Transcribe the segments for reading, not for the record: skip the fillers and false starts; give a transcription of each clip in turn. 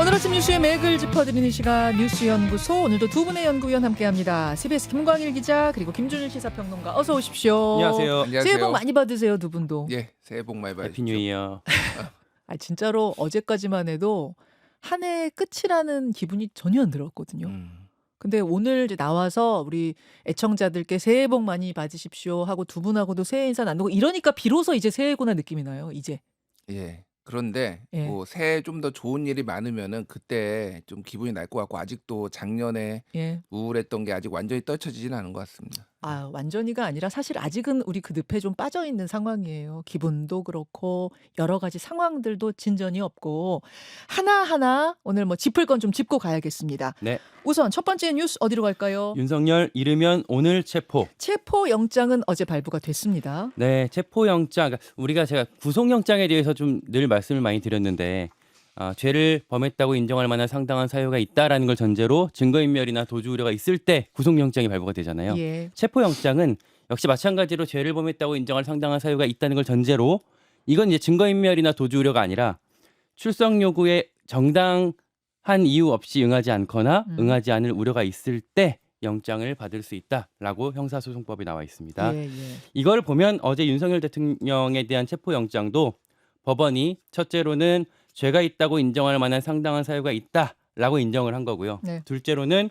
오늘 아침 뉴스의 맥을 짚어드리는 시간 뉴스연구소, 오늘도 두 분의 연구위원 함께합니다. CBS 김광일 기자 그리고 김준일 시사평론가, 어서 오십시오. 안녕하세요. 새해 복 많이 받으세요, 두 분도. 예, 새해 복 많이 받으십시오. 해피 뉴 이어. 진짜로 어제까지만 해도 한 해 끝이라는 기분이 전혀 안 들었거든요. 근데 오늘 이제 나와서 우리 애청자들께 새해 복 많이 받으십시오 하고 두 분하고도 새해 인사 나누고 이러니까 비로소 이제 새해구나 느낌이 나요. 이제. 예. 그런데 예. 뭐 새해 좀 더 좋은 일이 많으면은 그때 좀 기분이 날 것 같고, 아직도 작년에 예. 우울했던 게 아직 완전히 떨쳐지진 않은 것 같습니다. 완전히가 아니라 사실 아직은 우리 그 늪에 좀 빠져 있는 상황이에요. 기분도 그렇고 여러 가지 상황들도 진전이 없고 하나하나 오늘 뭐 짚을 건 좀 짚고 가야겠습니다. 네. 우선 첫 번째 뉴스 어디로 갈까요? 윤석열 이르면 오늘 체포. 체포 영장은 어제 발부가 됐습니다. 네, 체포 영장. 제가 구속 영장에 대해서 좀 늘 말씀을 많이 드렸는데 죄를 범했다고 인정할 만한 상당한 사유가 있다라는 걸 전제로 증거인멸이나 도주 우려가 있을 때 구속 영장이 발부가 되잖아요. 예. 체포 영장은 역시 마찬가지로 죄를 범했다고 인정할 상당한 사유가 있다는 걸 전제로, 이건 이제 증거인멸이나 도주 우려가 아니라 출석 요구에 정당한 이유 없이 응하지 않거나 응하지 않을 우려가 있을 때 영장을 받을 수 있다라고 형사소송법에 나와 있습니다. 예, 예. 이걸 보면 어제 윤석열 대통령에 대한 체포 영장도 법원이 첫째로는 죄가 있다고 인정할 만한 상당한 사유가 있다라고 인정을 한 거고요. 네. 둘째로는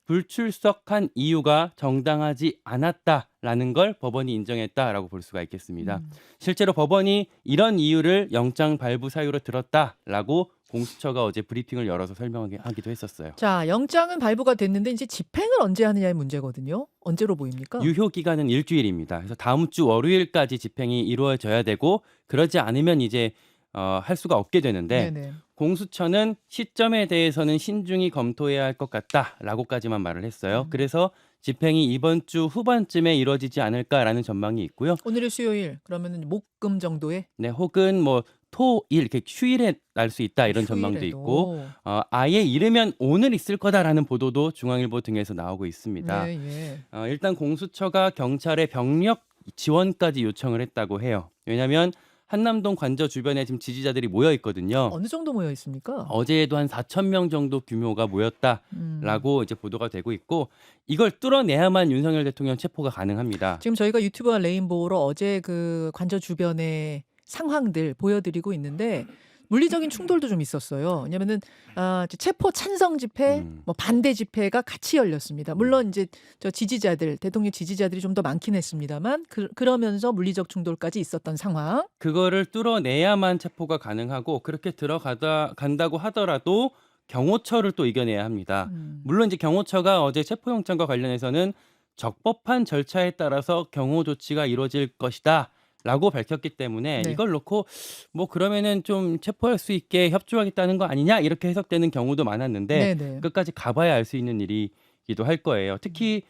불출석한 이유가 정당하지 않았다라는 걸 법원이 인정했다라고 볼 수가 있겠습니다. 실제로 법원이 이런 이유를 영장 발부 사유로 들었다라고 공수처가 어제 브리핑을 열어서 설명하기도 했었어요. 자, 영장은 발부가 됐는데 이제 집행을 언제 하느냐의 문제거든요. 언제로 보입니까? 유효 기간은 일주일입니다. 그래서 다음 주 월요일까지 집행이 이루어져야 되고, 그러지 않으면 이제 할 수가 없게 되는데, 네네. 공수처는 시점에 대해서는 신중히 검토해야 할 것 같다라고까지만 말을 했어요. 그래서 집행이 이번 주 후반쯤에 이루어지지 않을까라는 전망이 있고요. 오늘이 수요일, 그러면은 목금 정도에? 네, 혹은 뭐 토, 일 이렇게 휴일에 날 수 있다 이런 전망도 휴일에도. 있고, 아예 이르면 오늘 있을 거다라는 보도도 중앙일보 등에서 나오고 있습니다. 예, 예. 일단 공수처가 경찰의 병력 지원까지 요청을 했다고 해요. 왜냐하면 한남동 관저 주변에 지금 지지자들이 모여 있거든요. 어느 정도 모여 있습니까? 어제에도 한 4천 명 정도 규모가 모였다라고 이제 보도가 되고 있고, 이걸 뚫어내야만 윤석열 대통령 체포가 가능합니다. 지금 저희가 유튜브와 레인보우로 어제 그 관저 주변의 상황들 보여드리고 있는데 물리적인 충돌도 좀 있었어요. 왜냐면은 체포 찬성 집회, 뭐 반대 집회가 같이 열렸습니다. 물론 이제 저 지지자들, 대통령 지지자들이 좀 더 많긴 했습니다만 그러면서 물리적 충돌까지 있었던 상황. 그거를 뚫어내야만 체포가 가능하고, 그렇게 간다고 하더라도 경호처를 또 이겨내야 합니다. 물론 이제 경호처가 어제 체포영장과 관련해서는 적법한 절차에 따라서 경호 조치가 이루어질 것이다 라고 밝혔기 때문에, 네. 이걸 놓고 뭐 그러면은 좀 체포할 수 있게 협조하겠다는 거 아니냐 이렇게 해석되는 경우도 많았는데, 네네. 끝까지 가봐야 알 수 있는 일이기도 할 거예요. 특히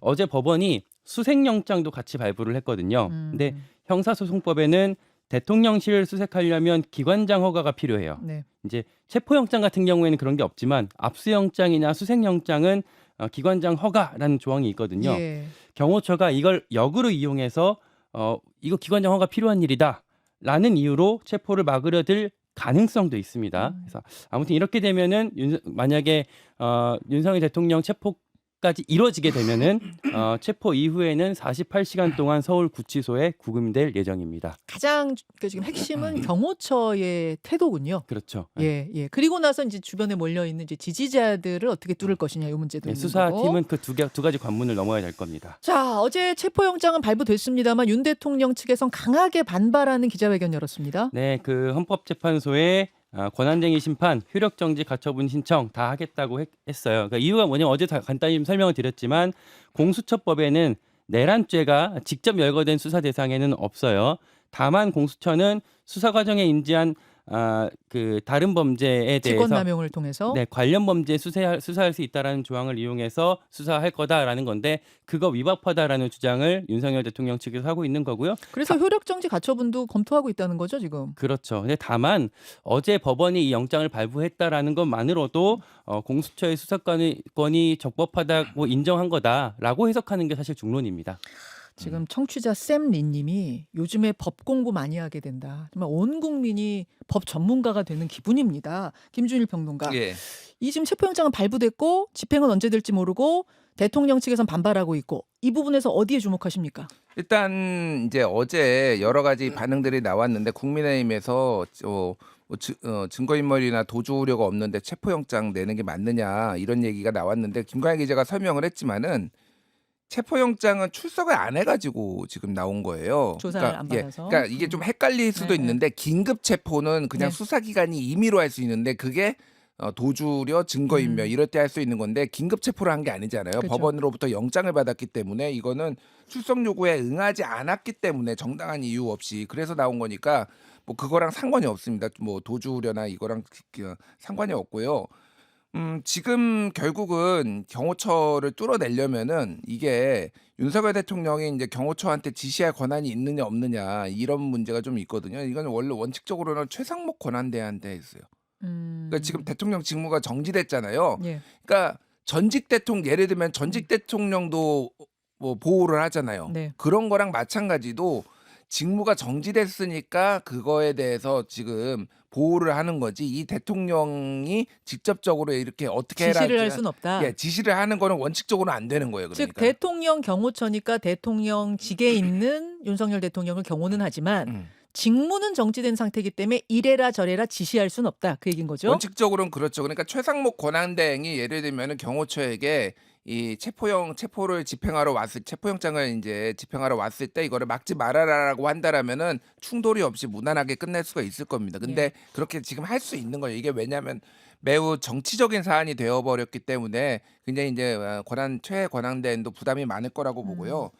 어제 법원이 수색영장도 같이 발부를 했거든요. 근데 형사소송법에는 대통령실을 수색하려면 기관장 허가가 필요해요. 네. 이제 체포영장 같은 경우에는 그런 게 없지만 압수영장이나 수색영장은 기관장 허가라는 조항이 있거든요. 예. 경호처가 이걸 역으로 이용해서 이거 기관장 허가 필요한 일이다라는 이유로 체포를 막으려 들 가능성도 있습니다. 그래서 아무튼 이렇게 되면은 만약에 윤석열 대통령 체포까지 이루어지게 되면은 체포 이후에는 48시간 동안 서울 구치소에 구금될 예정입니다. 가장 지금 핵심은 경호처의 태도군요. 그렇죠. 예, 예. 그리고 나서 이제 주변에 몰려 있는 이제 지지자들을 어떻게 뚫을 것이냐 이 문제도 네, 있는 거고. 수사팀은 그 두 가지 관문을 넘어야 될 겁니다. 자, 어제 체포영장은 발부됐습니다만 윤 대통령 측에선 강하게 반발하는 기자회견 열었습니다. 네, 그 헌법재판소에 권한쟁의 심판, 효력정지 가처분 신청 다 하겠다고 했어요. 그러니까 이유가 뭐냐면 어제 간단히 좀 설명을 드렸지만, 공수처법에는 내란죄가 직접 열거된 수사 대상에는 없어요. 다만 공수처는 수사 과정에 인지한 그 다른 범죄에 대해서 직권남용을 통해서. 네, 관련 범죄 수사할 수 있다라는 조항을 이용해서 수사할 거다라는 건데, 그거 위법하다라는 주장을 윤석열 대통령 측에서 하고 있는 거고요. 그래서 효력정지 가처분도 검토하고 있다는 거죠, 지금. 그렇죠. 근데 다만 어제 법원이 이 영장을 발부했다라는 것만으로도 공수처의 수사권이 적법하다고 인정한 거다라고 해석하는 게 사실 중론입니다. 지금 청취자 샘리님이 요즘에 법 공부 많이 하게 된다. 정말 온 국민이 법 전문가가 되는 기분입니다. 김준일 평론가. 예. 이 지금 체포영장은 발부됐고 집행은 언제 될지 모르고 대통령 측에선 반발하고 있고 이 부분에서 어디에 주목하십니까? 일단 이제 어제 여러 가지 반응들이 나왔는데 국민의힘에서 증거인멸이나 도주 우려가 없는데 체포영장 내는 게 맞느냐 이런 얘기가 나왔는데 김광현 기자가 설명을 했지만은 체포영장은 출석을 안 해가지고 지금 나온 거예요. 조사를 안 받아서. 그러니까 이게 좀 헷갈릴 수도 네, 있는데 긴급 체포는 그냥 네. 수사기관이 임의로 할 수 있는데 그게 도주우려, 증거인멸 이럴 때 할 수 있는 건데 긴급 체포를 한 게 아니잖아요. 그렇죠. 법원으로부터 영장을 받았기 때문에 이거는 출석 요구에 응하지 않았기 때문에 정당한 이유 없이 그래서 나온 거니까 뭐 그거랑 상관이 없습니다. 뭐 도주우려나 이거랑 상관이 없고요. 지금 결국은 경호처를 뚫어내려면은 이게 윤석열 대통령이 이제 경호처한테 지시할 권한이 있느냐 없느냐 이런 문제가 좀 있거든요. 이건 원래 원칙적으로는 최상목 권한대한테 있어요. 그러니까 지금 대통령 직무가 정지됐잖아요. 예. 그러니까 전직 대통령 예를 들면 전직 대통령도 뭐 보호를 하잖아요. 네. 그런 거랑 마찬가지도 직무가 정지됐으니까 그거에 대해서 지금 보호를 하는 거지 이 대통령이 직접적으로 이렇게 어떻게 해라 지시를 할 수는 없다. 예, 지시를 하는 거는 원칙적으로 안 되는 거예요. 즉 그러니까. 대통령 경호처니까 대통령직에 있는 윤석열 대통령을 경호는 하지만 음. 직무는 정지된 상태이기 때문에 이래라 저래라 지시할 수는 없다. 그 얘기인 거죠. 원칙적으로는 그렇죠. 그러니까 최상목 권한대행이 예를 들면은 경호처에게 이 체포를 집행하러 왔을 체포영장을 이제 집행하러 왔을 때 이거를 막지 말아라라고 한다라면은 충돌이 없이 무난하게 끝낼 수가 있을 겁니다. 근데 예. 그렇게 지금 할 수 있는 거예요. 이게 왜냐하면 매우 정치적인 사안이 되어버렸기 때문에 굉장히 이제 최권한대행도 부담이 많을 거라고 보고요.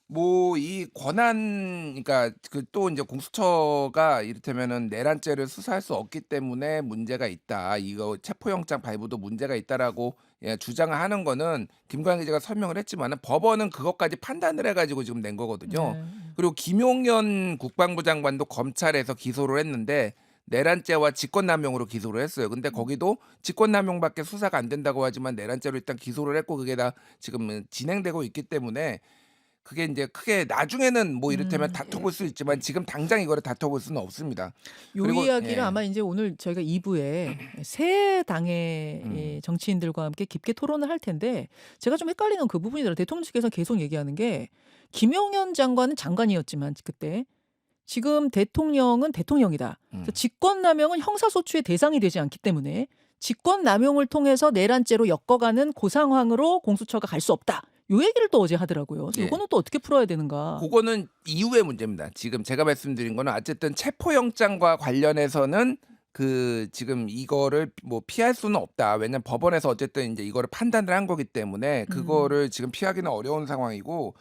뭐 이 권한 그러니까 그 또 이제 공수처가 이를테면은 내란죄를 수사할 수 없기 때문에 문제가 있다. 이거 체포영장 발부도 문제가 있다라고 예, 주장을 하는 거는 김광현 기자가 설명을 했지만은 법원은 그것까지 판단을 해가지고 지금 낸 거거든요. 네. 그리고 김용현 국방부 장관도 검찰에서 기소를 했는데 내란죄와 직권남용으로 기소를 했어요. 근데 거기도 직권남용밖에 수사가 안 된다고 하지만 내란죄로 일단 기소를 했고 그게 다 지금 진행되고 있기 때문에 그게 이제 크게 나중에는 뭐 이를테면 다퉈볼 수 있지만 지금 당장 이거를 다퉈볼 수는 없습니다. 요 그리고, 이야기를 예. 아마 이제 오늘 저희가 2부에 새 당의 이 정치인들과 함께 깊게 토론을 할 텐데 제가 좀 헷갈리는 그 부분이더라고요. 대통령 측에서 계속 얘기하는 게 김용현 장관은 장관이었지만 그때 지금 대통령은 대통령이다. 그래서 직권남용은 형사소추의 대상이 되지 않기 때문에 직권남용을 통해서 내란죄로 엮어가는 그 상황으로 공수처가 갈 수 없다. 요 얘기를 또 어제 하더라고요. 예. 이거는 또 어떻게 풀어야 되는가? 그거는 이후의 문제입니다. 지금 제가 말씀드린 거는 어쨌든 체포영장과 관련해서는 그 지금 이거를 뭐 피할 수는 없다. 왜냐면 법원에서 어쨌든 이제 이거를 판단을 한 거기 때문에 그거를 지금 피하기는 어려운 상황이고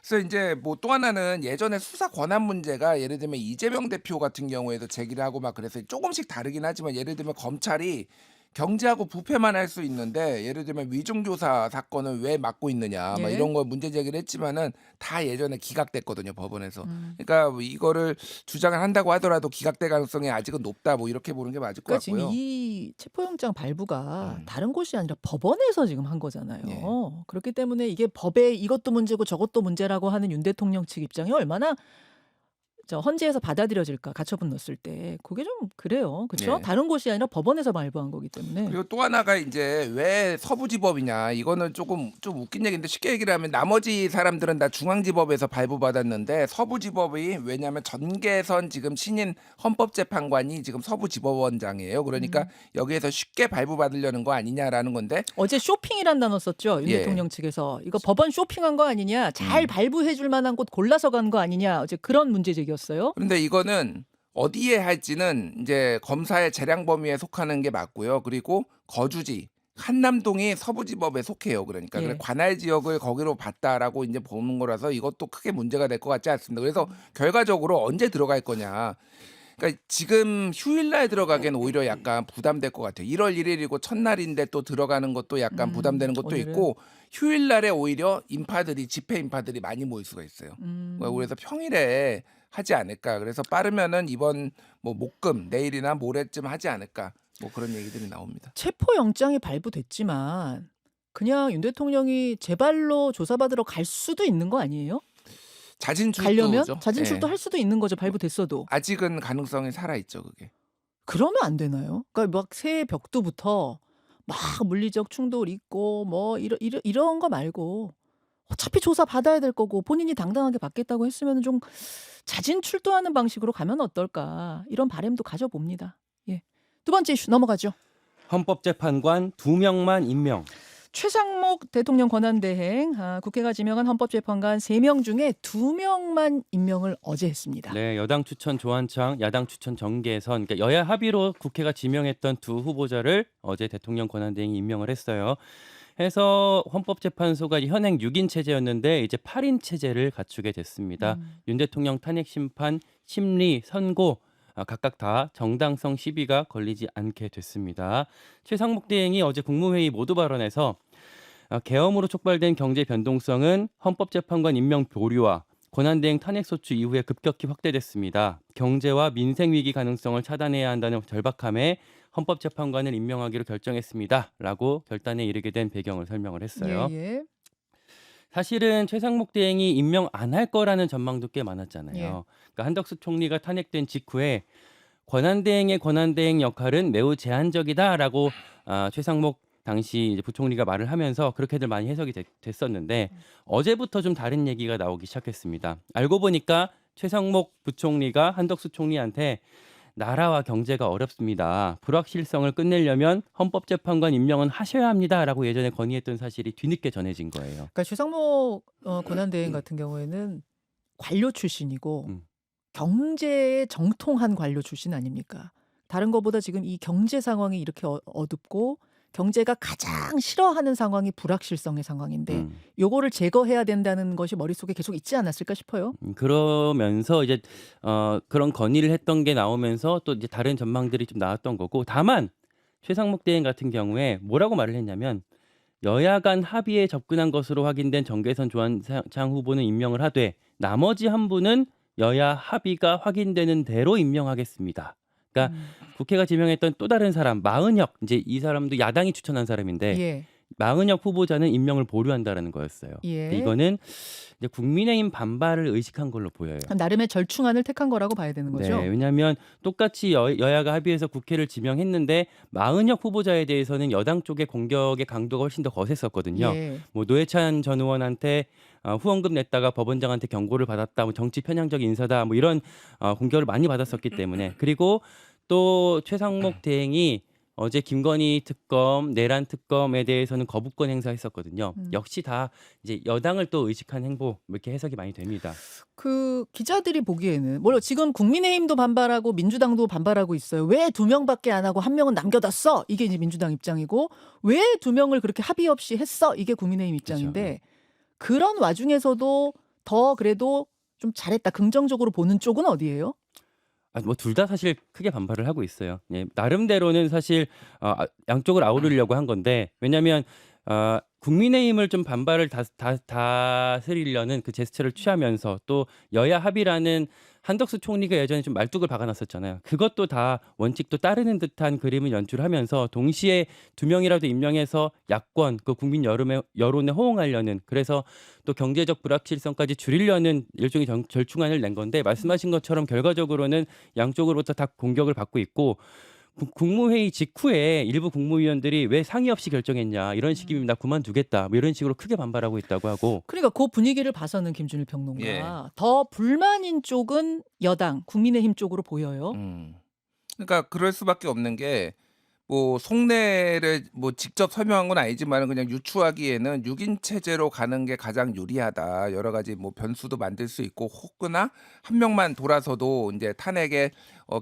그래서 이제 뭐 또 하나는 예전에 수사 권한 문제가 예를 들면 이재명 대표 같은 경우에도 제기를 하고 막 그래서 조금씩 다르긴 하지만 예를 들면 검찰이 경제하고 부패만 할 수 있는데 예를 들면 위중교사 사건을 왜 맡고 있느냐 막 예. 이런 거 문제 제기를 했지만은 다 예전에 기각됐거든요 법원에서. 그러니까 뭐 이거를 주장을 한다고 하더라도 기각될 가능성이 아직은 높다 뭐 이렇게 보는 게 맞을 것 그러니까 지금 같고요. 이 체포영장 발부가 다른 곳이 아니라 법원에서 지금 한 거잖아요. 예. 그렇기 때문에 이게 법에 이것도 문제고 저것도 문제라고 하는 윤 대통령 측 입장이 얼마나 헌재에서 받아들여질까 가처분 넣었을 때 그게 좀 그래요. 그렇죠? 예. 다른 곳이 아니라 법원에서 발부한 거기 때문에. 그리고 또 하나가 이제 왜 서부지법이냐 이거는 조금 좀 웃긴 얘기인데 쉽게 얘기를 하면 나머지 사람들은 다 중앙지법에서 발부받았는데 서부지법이 왜냐하면 전개선 지금 신인 헌법재판관이 지금 서부지법원장이에요. 그러니까 여기에서 쉽게 발부받으려는 거 아니냐라는 건데 어제 쇼핑이란 단어 썼죠. 윤 예. 대통령 측에서. 이거 법원 쇼핑한 거 아니냐. 잘 발부해 줄 만한 곳 골라서 간 거 아니냐. 어제 그런 문제 제기였어요. 그런데 이거는 어디에 할지는 이제 검사의 재량 범위에 속하는 게 맞고요. 그리고 거주지 한남동이 서부지법에 속해요. 그러니까 예. 그래 관할 지역을 거기로 봤다라고 이제 보는 거라서 이것도 크게 문제가 될 것 같지 않습니다. 그래서 결과적으로 언제 들어갈 거냐. 그러니까 지금 휴일날 들어가기엔 오히려 약간 부담될 것 같아요. 1월 1일이고 첫날인데 또 들어가는 것도 약간 부담되는 것도 오늘은. 있고 휴일날에 오히려 집회 인파들이 많이 모일 수가 있어요. 그래서 평일에 하지 않을까. 그래서 빠르면은 이번 뭐 목금 내일이나 모레쯤 하지 않을까. 뭐 그런 얘기들이 나옵니다. 체포영장이 발부됐지만 그냥 윤 대통령이 제발로 조사받으러 갈 수도 있는 거 아니에요? 가려면 자진출두죠. 자진출두 예. 할 수도 있는 거죠. 발부됐어도. 아직은 가능성이 살아 있죠, 그게. 그러면 안 되나요? 그러니까 막 새해 벽두부터 막 물리적 충돌 있고 뭐 이런 거 말고 어차피 조사 받아야 될 거고 본인이 당당하게 받겠다고 했으면 좀 자진 출두하는 방식으로 가면 어떨까 이런 바람도 가져봅니다. 예. 두 번째 이슈 넘어가죠. 헌법재판관 2명만 임명. 최상목 대통령 권한대행 국회가 지명한 헌법재판관 3명 중에 2명만 임명을 어제 했습니다. 네, 여당 추천 조한창, 야당 추천 정계선, 그러니까 여야 합의로 국회가 지명했던 두 후보자를 어제 대통령 권한대행이 임명을 했어요. 해서 헌법재판소가 현행 6인 체제였는데 이제 8인 체제를 갖추게 됐습니다. 윤 대통령 탄핵 심판, 심리, 선고 각각 다 정당성 시비가 걸리지 않게 됐습니다. 최상목 대행이 어제 국무회의 모두 발언에서 계엄으로 촉발된 경제 변동성은 헌법재판관 임명 보류와 권한대행 탄핵소추 이후에 급격히 확대됐습니다. 경제와 민생 위기 가능성을 차단해야 한다는 절박함에 헌법재판관을 임명하기로 결정했습니다. 라고 결단에 이르게 된 배경을 설명을 했어요. 예. 사실은 최상목 대행이 임명 안 할 거라는 전망도 꽤 많았잖아요. 예. 그러니까 한덕수 총리가 탄핵된 직후에 권한대행의 권한대행 역할은 매우 제한적이다라고 최상목 당시 이제 부총리가 말을 하면서 그렇게들 많이 해석이 됐었는데 어제부터 좀 다른 얘기가 나오기 시작했습니다. 알고 보니까 최상목 부총리가 한덕수 총리한테 나라와 경제가 어렵습니다. 불확실성을 끝내려면 헌법재판관 임명은 하셔야 합니다라고 예전에 건의했던 사실이 뒤늦게 전해진 거예요. 그러니까 최상목 권한대행 같은 경우에는 관료 출신이고 경제에 정통한 관료 출신 아닙니까? 다른 것보다 지금 이 경제 상황이 이렇게 어둡고 경제가 가장 싫어하는 상황이 불확실성의 상황인데 요거를 제거해야 된다는 것이 머릿속에 계속 있지 않았을까 싶어요. 그러면서 이제 그런 건의를 했던 게 나오면서 또 이제 다른 전망들이 좀 나왔던 거고 다만 최상목 대행 같은 경우에 뭐라고 말을 했냐면 여야 간 합의에 접근한 것으로 확인된 정계선 조한창 후보는 임명을 하되 나머지 한 분은 여야 합의가 확인되는 대로 임명하겠습니다. 그러니까 국회가 지명했던 또 다른 사람 마은혁 이제 이 사람도 야당이 추천한 사람인데 예. 마은혁 후보자는 임명을 보류한다라는 거였어요. 예. 이거는 이제 국민의힘 반발을 의식한 걸로 보여요. 나름의 절충안을 택한 거라고 봐야 되는 거죠. 네, 왜냐하면 똑같이 여야가 합의해서 국회를 지명했는데 마은혁 후보자에 대해서는 여당 쪽의 공격의 강도가 훨씬 더 거셌었거든요. 예. 뭐 노회찬 전 의원한테 후원금 냈다가 법원장한테 경고를 받았다, 뭐 정치 편향적 인사다, 뭐 이런 공격을 많이 받았었기 때문에 그리고 또 최상목 대행이 어제 김건희 특검, 내란 특검에 대해서는 거부권 행사했었거든요. 역시 다 이제 여당을 또 의식한 행보 이렇게 해석이 많이 됩니다. 그 기자들이 보기에는 물론 지금 국민의힘도 반발하고 민주당도 반발하고 있어요. 왜 2명밖에 안 하고 1명은 남겨뒀어? 이게 이제 민주당 입장이고 왜 2명을 그렇게 합의 없이 했어? 이게 국민의힘 입장인데 그런 와중에서도 더 그래도 좀 잘했다. 긍정적으로 보는 쪽은 어디예요? 뭐 둘 다 사실 크게 반발을 하고 있어요. 예, 나름대로는 사실 양쪽을 아우르려고 한 건데 왜냐하면 국민의힘을 좀 반발을 다스리려는 그 제스처를 취하면서 또 여야 합의라는 한덕수 총리가 예전에 좀 말뚝을 박아놨었잖아요. 그것도 다 원칙도 따르는 듯한 그림을 연출하면서 동시에 2명이라도 임명해서 야권, 그 국민 여론에 호응하려는 그래서 또 경제적 불확실성까지 줄이려는 일종의 절충안을 낸 건데 말씀하신 것처럼 결과적으로는 양쪽으로부터 다 공격을 받고 있고 국무회의 직후에 일부 국무위원들이 왜 상의 없이 결정했냐 이런 식이면 나 그만두겠다 뭐 이런 식으로 크게 반발하고 있다고 하고 그러니까 그 분위기를 봐서는 김준일 평론가 예. 더 불만인 쪽은 여당 국민의힘 쪽으로 보여요. 그러니까 그럴 수밖에 없는 게 뭐 속내를 뭐 직접 설명한 건 아니지만 그냥 유추하기에는 6인 체제로 가는 게 가장 유리하다. 여러 가지 뭐 변수도 만들 수 있고 혹거나 한 명만 돌아서도 이제 탄핵에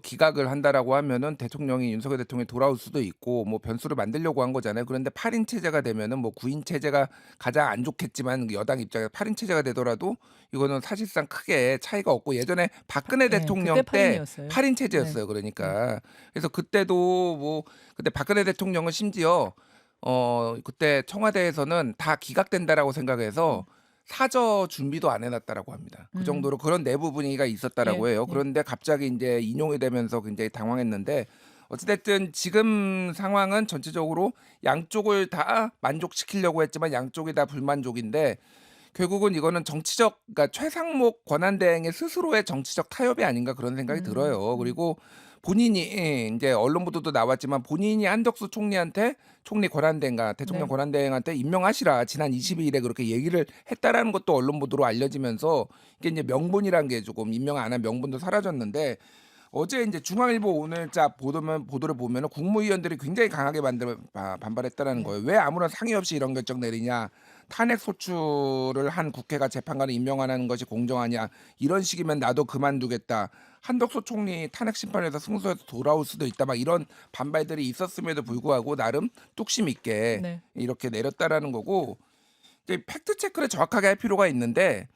기각을 한다라고 하면은 대통령이 윤석열 대통령이 돌아올 수도 있고 뭐 변수를 만들려고 한 거잖아요. 그런데 8인 체제가 되면은 뭐 9인 체제가 가장 안 좋겠지만 여당 입장에서 8인 체제가 되더라도 이거는 사실상 크게 차이가 없고 예전에 박근혜 대통령 그때 때 8인이었어요. 8인 체제였어요. 그러니까 그래서 그때도 뭐 그때 박근혜 대통령은 심지어 그때 청와대에서는 다 기각된다라고 생각해서 사저 준비도 안 해놨다라고 합니다. 그 정도로 그런 내부 분위기가 있었다라고 예, 해요. 예. 그런데 갑자기 이제 인용이 되면서 굉장히 당황했는데 어찌됐든 지금 상황은 전체적으로 양쪽을 다 만족시키려고 했지만 양쪽이 다 불만족인데 결국은 이거는 정치적, 그러니까 최상목 권한대행의 스스로의 정치적 타협이 아닌가 그런 생각이 들어요. 그리고 본인이 이제 언론 보도도 나왔지만 본인이 한덕수 총리한테 총리 권한대행과 대통령 네. 권한대행한테 임명하시라 지난 22일에 그렇게 얘기를 했다라는 것도 언론 보도로 알려지면서 이게 이제 명분이란 게 조금 임명 안 한 명분도 사라졌는데 어제 이제 중앙일보 오늘자 보도를 보면은 국무위원들이 굉장히 강하게 반발했다라는 네. 거예요. 왜 아무런 상의 없이 이런 결정 내리냐? 탄핵 소추를 한 국회가 재판관을 임명하는 것이 공정하냐? 이런 식이면 나도 그만두겠다. 한덕수 총리 탄핵 심판에서 승소해서 돌아올 수도 있다. 막 이런 반발들이 있었음에도 불구하고 나름 뚝심 있게 네. 이렇게 내렸다라는 거고 이제 팩트 체크를 정확하게 할 필요가 있는데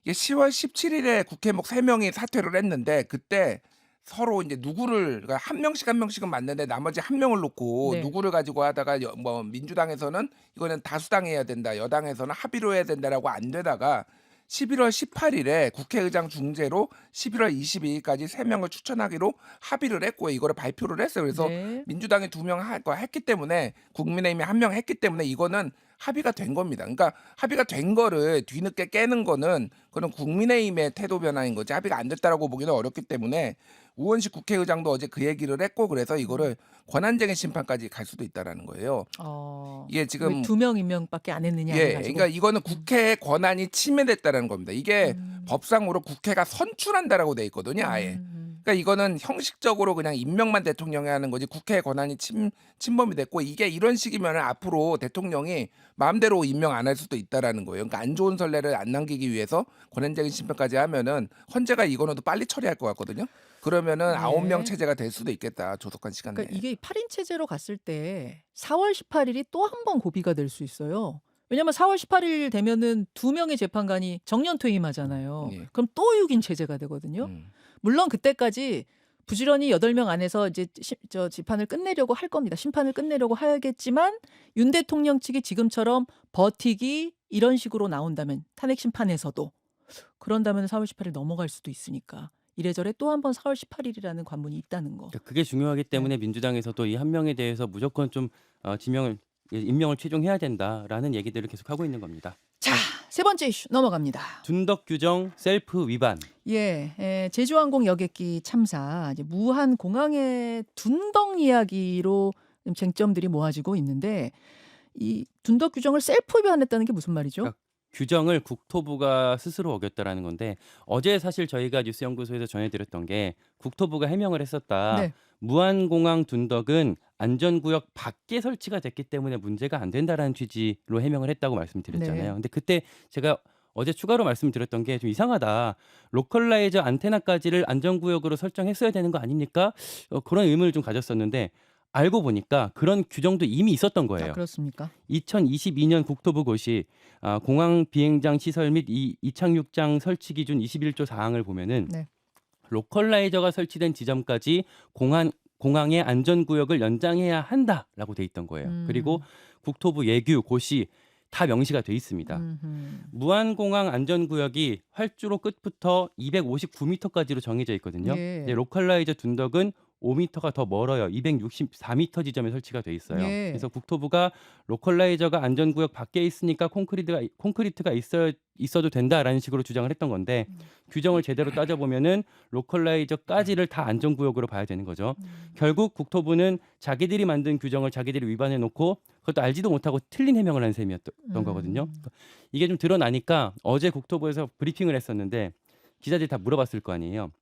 이게 10월 17일에 국회목 3명이 사퇴를 했는데 그때 서로 이제 누구를 그러니까 한 명씩 한 명씩은 맞는데 나머지 한 명을 놓고 네. 누구를 가지고 하다가 뭐 민주당에서는 이거는 다수당해야 된다. 여당에서는 합의로 해야 된다라고 안 되다가 11월 18일에 국회의장 중재로 11월 22일까지 3명을 추천하기로 합의를 했고 이거를 발표를 했어요. 그래서 네. 민주당이 2명 했기 때문에 국민의힘이 1명 했기 때문에 이거는 합의가 된 겁니다. 그러니까 합의가 된 거를 뒤늦게 깨는 거는 그런 국민의힘의 태도 변화인 거지 합의가 안 됐다라고 보기는 어렵기 때문에 우원식 국회의장도 어제 그 얘기를 했고 그래서 이거를 권한쟁의 심판까지 갈 수도 있다라는 거예요. 이게 왜 지금 2명 임명밖에 안 했느냐 예, 해가지고. 그러니까 이거는 국회의 권한이 침해됐다는 겁니다. 이게 법상으로 국회가 선출한다라고 돼 있거든요, 아예. 그러니까 이거는 형식적으로 그냥 임명만 대통령이 하는 거지 국회의 권한이 침범이 됐고 이게 이런 식이면 앞으로 대통령이 마음대로 임명 안 할 수도 있다라는 거예요. 그러니까 안 좋은 선례를 안 남기기 위해서 권한쟁의 심판까지 하면은 헌재가 이거는 더 빨리 처리할 것 같거든요. 그러면은 네. 9명 체제가 될 수도 있겠다. 조속한 시간 내에. 그러니까 이게 8인 체제로 갔을 때 4월 18일이 또 한 번 고비가 될 수 있어요. 왜냐면 4월 18일 되면은 2명의 재판관이 정년 퇴임하잖아요. 예. 그럼 또 6인 체제가 되거든요. 음. 물론 그때까지 부지런히 8명 안에서 이제 재판을 끝내려고 할 겁니다. 심판을 끝내려고 하겠지만 윤 대통령 측이 지금처럼 버티기 이런 식으로 나온다면 탄핵 심판에서도 그런다면 4월 18일 넘어갈 수도 있으니까 이래저래 또 한 번 4월 18일이라는 관문이 있다는 거. 그러니까 그게 중요하기 때문에 민주당에서도 이 한 명에 대해서 무조건 좀 임명을 최종해야 된다라는 얘기들을 계속 하고 있는 겁니다. 자, 세 번째 이슈 넘어갑니다. 둔덕 규정 셀프 위반. 제주항공 여객기 참사 이제 무한 공항의 둔덕 이야기로 쟁점들이 모아지고 있는데 이 둔덕 규정을 셀프 위반했다는 게 무슨 말이죠? 그러니까 규정을 국토부가 스스로 어겼다라는 건데 어제 사실 저희가 뉴스연구소에서 전해드렸던 게 국토부가 해명을 했었다. 네. 무안공항 둔덕은 안전구역 밖에 설치가 됐기 때문에 문제가 안 된다라는 취지로 해명을 했다고 말씀드렸잖아요. 네. 근데 그때 제가 어제 추가로 말씀드렸던 게 좀 이상하다. 로컬라이저 안테나까지를 안전구역으로 설정했어야 되는 거 아닙니까? 그런 의문을 좀 가졌었는데 알고 보니까 그런 규정도 이미 있었던 거예요. 그렇습니까? 2022년 국토부 고시 공항 비행장 시설 및 이착륙장 설치 기준 21조 사항을 보면은 네. 로컬라이저가 설치된 지점까지 공항의 안전구역을 연장해야 한다라고 돼 있던 거예요. 그리고 국토부 예규 고시 다 명시가 돼 있습니다. 무안공항 안전구역이 활주로 끝부터 259m까지로 정해져 있거든요. 예. 근데 로컬라이저 둔덕은 5m가 더 멀어요. 264m 지점에 설치가 돼 있어요. 예. 그래서 국토부가 로컬라이저가 안전구역 밖에 있으니까 콘크리트가 있어도 된다라는 식으로 주장을 했던 건데 규정을 제대로 따져보면은 로컬라이저까지를 다 안전구역으로 봐야 되는 거죠. 결국 국토부는 자기들이 만든 규정을 자기들이 위반해 놓고 그것도 알지도 못하고 틀린 해명을 한 셈이었던 거거든요. 이게 좀 드러나니까 어제 국토부에서 브리핑을 했었는데 기자들이 다 물어봤을 거 아니에요.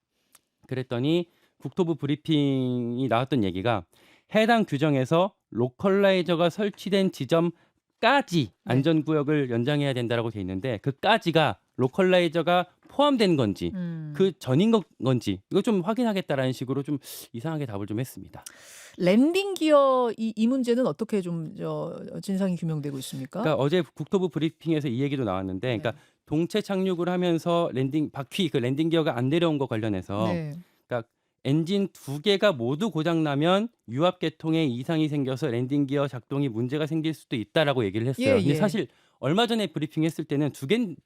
그랬더니 국토부 브리핑이 나왔던 얘기가 해당 규정에서 로컬라이저가 설치된 지점까지 안전구역을 연장해야 된다라고 돼 있는데 그까지가 로컬라이저가 포함된 건지 그 전인 건지 이거 좀 확인하겠다라는 식으로 좀 이상하게 답을 좀 했습니다. 랜딩 기어 이 문제는 어떻게 좀 진상이 규명되고 있습니까? 그러니까 어제 국토부 브리핑에서 이 얘기도 나왔는데 네. 그러니까 동체 착륙을 하면서 바퀴 그 랜딩 기어가 안 내려온 거 관련해서 네. 그러니까 엔진 2개가 모두 고장 나면 유압 계통에 이상이 생겨서 랜딩 기어 작동이 문제가 생길 수도 있다라고 얘기를 했어요. 예, 근데 예. 사실 얼마 전에 브리핑 했을 때는 2개는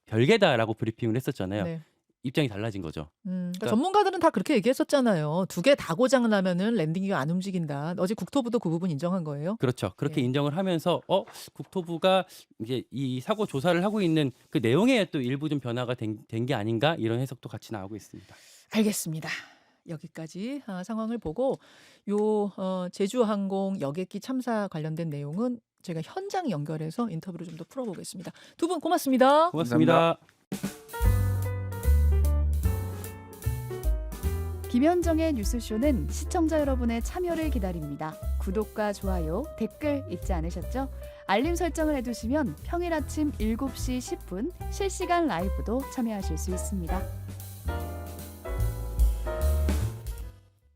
별개다라고 브리핑을 했었잖아요. 네. 입장이 달라진 거죠. 그러니까 전문가들은 다 그렇게 얘기했었잖아요. 2개 다 고장 나면은 랜딩기가 안 움직인다. 어제 국토부도 그 부분 인정한 거예요. 그렇죠. 그렇게 예. 인정을 하면서 국토부가 이제 이 사고 조사를 하고 있는 그 내용에 또 일부 좀 변화가 된 게 아닌가 이런 해석도 같이 나오고 있습니다. 알겠습니다. 여기까지 상황을 보고 요 제주항공 여객기 참사 관련된 내용은 제가 현장 연결해서 인터뷰를 좀 더 풀어보겠습니다. 2분 고맙습니다. 고맙습니다. 김현정의 뉴스쇼는 시청자 여러분의 참여를 기다립니다. 구독과 좋아요, 댓글 잊지 않으셨죠? 알림 설정을 해두시면 평일 아침 7시 10분 실시간 라이브도 참여하실 수 있습니다.